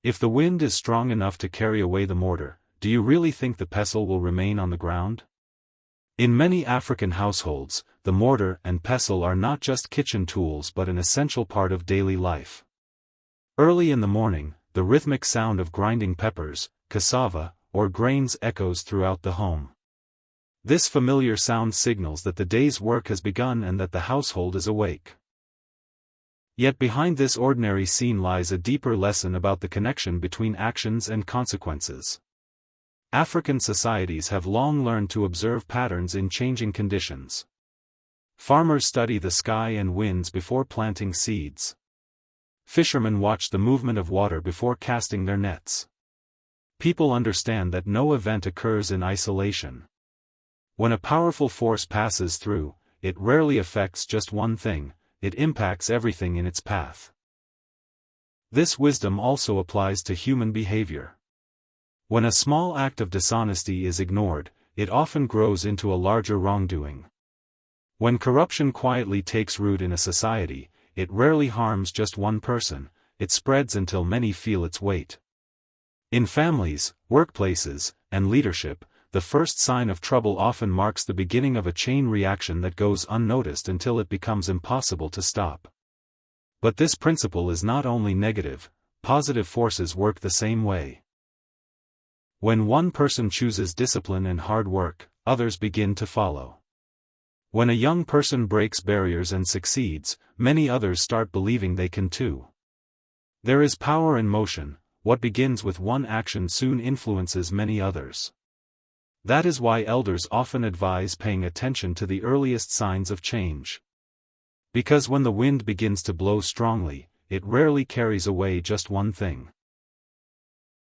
If the wind is strong enough to carry away the mortar, do you really think the pestle will remain on the ground? In many African households, the mortar and pestle are not just kitchen tools but an essential part of daily life. Early in the morning, the rhythmic sound of grinding peppers, cassava, or grains echoes throughout the home. This familiar sound signals that the day's work has begun and that the household is awake. Yet behind this ordinary scene lies a deeper lesson about the connection between actions and consequences. African societies have long learned to observe patterns in changing conditions. Farmers study the sky and winds before planting seeds. Fishermen watch the movement of water before casting their nets. People understand that no event occurs in isolation. When a powerful force passes through, it rarely affects just one thing, it impacts everything in its path. This wisdom also applies to human behavior. When a small act of dishonesty is ignored, it often grows into a larger wrongdoing. When corruption quietly takes root in a society, it rarely harms just one person, it spreads until many feel its weight. In families, workplaces, and leadership, the first sign of trouble often marks the beginning of a chain reaction that goes unnoticed until it becomes impossible to stop. But this principle is not only negative, positive forces work the same way. When one person chooses discipline and hard work, others begin to follow. When a young person breaks barriers and succeeds, many others start believing they can too. There is power in motion. What begins with one action soon influences many others. That is why elders often advise paying attention to the earliest signs of change. Because when the wind begins to blow strongly, it rarely carries away just one thing.